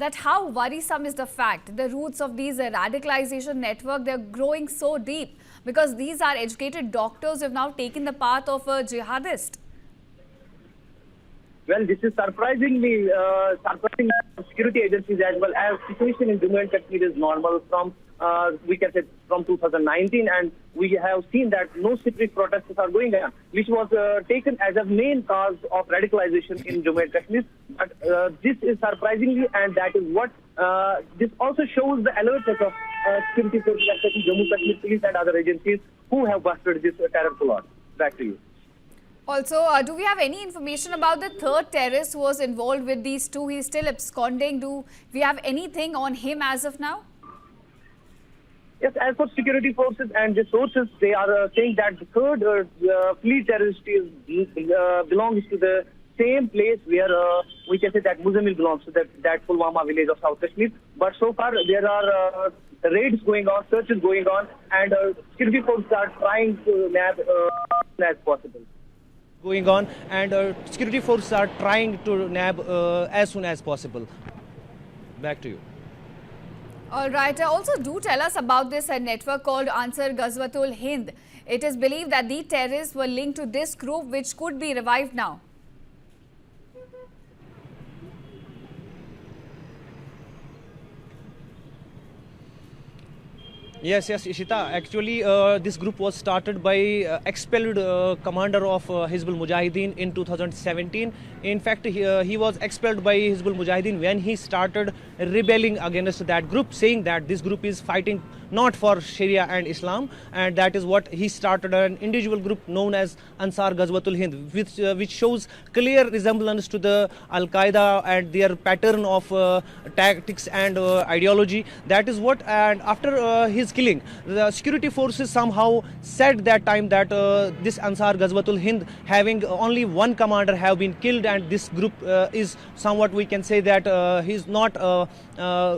that how worrisome is the fact the roots of these radicalization network, they're growing so deep because these are educated doctors who have now taken the path of a jihadist. Well, this is surprising security agencies as well, as situation in Jammu and Kashmir is normal from, we can say, from 2019, and we have seen that no secret protests are going on, which was taken as a main cause of radicalization in Jammu and Kashmir. But this is surprisingly, and that is what this also shows the alertness of security forces, especially Jammu Kashmir police and other agencies who have busted this terror plot. Back to you. Also, do we have any information about the third terrorist who was involved with these two? He's still absconding. Do we have anything on him as of now? Yes, as for security forces and the sources, they are saying that the third fleet terrorist belongs to the same place where we can say that Muzammil belongs to, that Pulwama village of South Kashmir. But so far there are raids going on, searches going on, and security forces are trying to nab as possible. Going on, and security forces are trying to nab as soon as possible. Back to you. All right. Also, do tell us about this network called Ansar Ghazwatul Hind. It is believed that the terrorists were linked to this group, which could be revived now. Yes, Ishita. Actually, this group was started by expelled commander of Hizbul Mujahideen in 2017. In fact, he was expelled by Hizbul Mujahideen when he started rebelling against that group, saying that this group is fighting not for Sharia and Islam, and that is what he started an individual group known as Ansar Ghazwatul Hind, which shows clear resemblance to the Al-Qaeda and their pattern of tactics and ideology. That is what, and after his killing, the security forces somehow said that time that this Ansar Ghazwatul Hind, having only one commander, have been killed, and this group is somewhat, we can say that he is not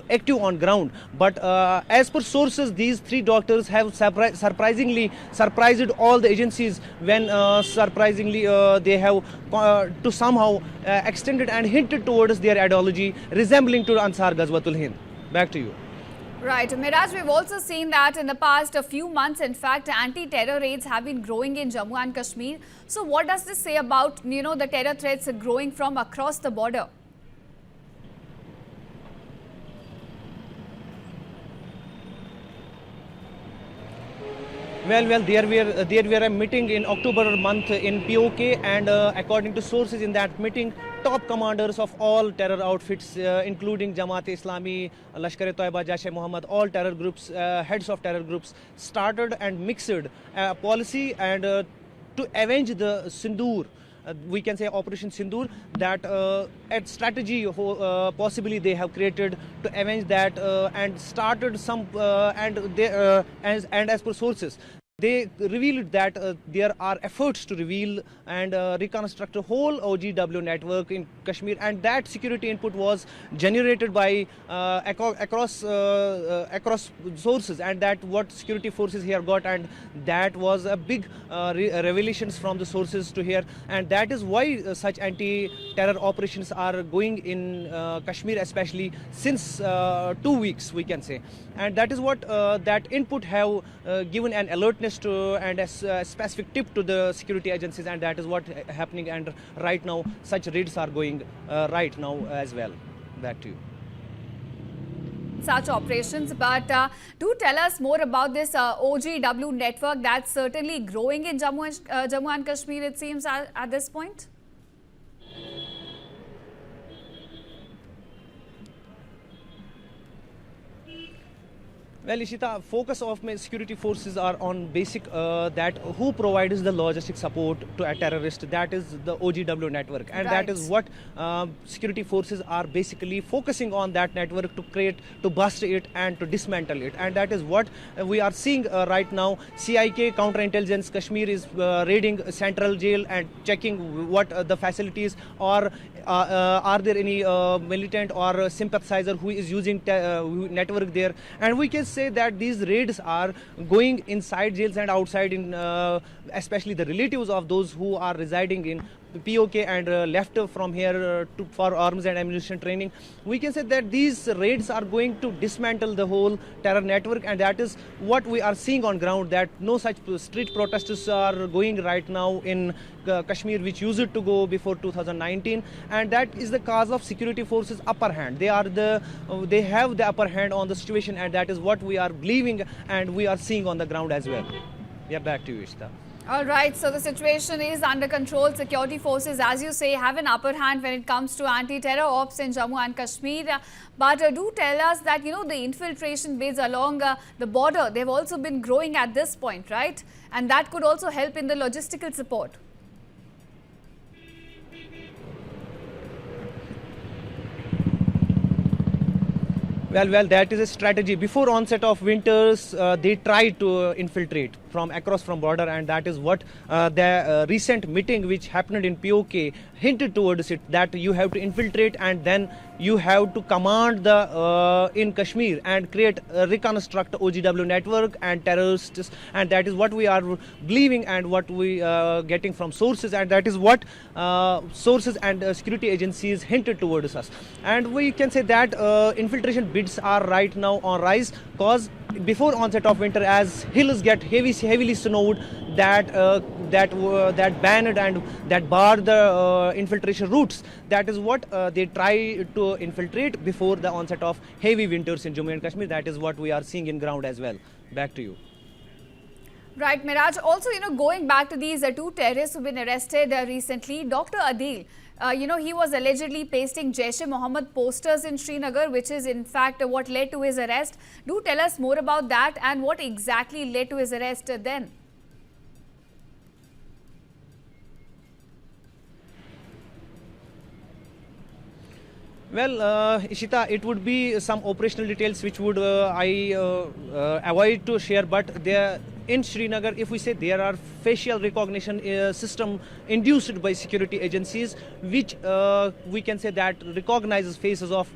active on ground. But as per sources, these three doctors have surprisingly surprised all the agencies when surprisingly they have to somehow extended and hinted towards their ideology resembling to Ansar Ghazwatul Hind. Back to you. Right. Miraj, we've also seen that in the past a few months, in fact, anti-terror raids have been growing in Jammu and Kashmir. So what does this say about, the terror threats growing from across the border? Well, there were a meeting in October month in POK, and according to sources in that meeting, top commanders of all terror outfits, including Jamaat-e-Islami, Lashkar-e-Toiba, Jaish-e-Mohammed, all terror groups, heads of terror groups, started and mixed policy and to avenge the Sindoor. We can say Operation Sindoor, that at strategy possibly they have created to avenge that, and started some and as per sources, they revealed that there are efforts to reveal and reconstruct a whole OGW network in Kashmir, and that security input was generated by across sources, and that what security forces here got, and that was a big revelations from the sources to here, and that is why such anti-terror operations are going in Kashmir, especially since 2 weeks, we can say, and that is what that input have given an alertness to and a specific tip to the security agencies, and that is what happening, and right now such raids are going right now as well. Back to you. Such operations, but do tell us more about this OGW network that's certainly growing in Jammu and Kashmir, it seems, at this point. Well, Ishita, focus of my security forces are on basic that who provides the logistic support to a terrorist. That is the OGW network, and right. That is what security forces are basically focusing on, that network to bust it and to dismantle it, and that is what we are seeing right now. CIK, Counterintelligence Kashmir, is raiding Central Jail and checking what the facilities are there any militant or sympathizer who is using network there, and we can say that these raids are going inside jails and outside, in especially the relatives of those who are residing in POK and left from here for arms and ammunition training. We can say that these raids are going to dismantle the whole terror network, and that is what we are seeing on ground, that no such street protesters are going right now in Kashmir, which used to go before 2019, and that is the cause of security forces upper hand. They have the upper hand on the situation, and that is what we are believing and we are seeing on the ground as well. Yeah, back to you, Ishita. All right, so the situation is under control. Security forces, as you say, have an upper hand when it comes to anti-terror ops in Jammu and Kashmir. But do tell us that, the infiltration bids along the border, they've also been growing at this point, right? And that could also help in the logistical support. Well, that is a strategy. Before onset of winters, they tried to infiltrate across from border, and that is what the recent meeting which happened in POK hinted towards it, that you have to infiltrate and then you have to command the in Kashmir and reconstruct OGW network and terrorists, and that is what we are believing and what we are getting from sources, and that is what sources and security agencies hinted towards us. And we can say that infiltration bids are right now on rise, cause before onset of winter, as hills get heavily snowed, that banned and that barred the infiltration routes. That is what they try to infiltrate before the onset of heavy winters in Jammu and Kashmir. That is what we are seeing in ground as well. Back to you. Right, Miraj. Also, going back to these two terrorists who've been arrested recently, Dr. Adil, he was allegedly pasting Jaish-e-Mohammed posters in Srinagar, which is in fact what led to his arrest. Do tell us more about that and what exactly led to his arrest then. Well, Ishita, it would be some operational details which would I avoid to share, but there in Srinagar, if we say, there are facial recognition system induced by security agencies, which we can say that recognizes faces of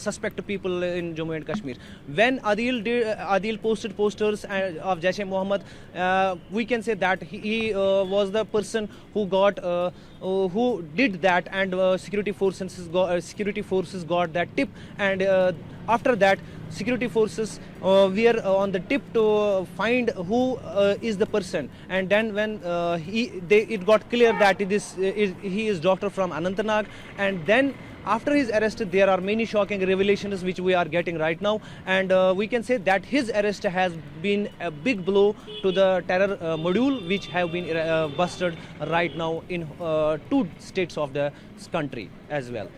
suspect people in Jammu and Kashmir. When Adil posted posters of Jaish-e-Mohammed, we can say that he was the person who who did that, and security forces got that tip, and after that security forces were on the tip to find who is the person, and then when it got clear that he is doctor from Anantnag, and then after his arrest there are many shocking revelations which we are getting right now, and we can say that his arrest has been a big blow to the terror module which have been busted right now in 2 states of the country as well.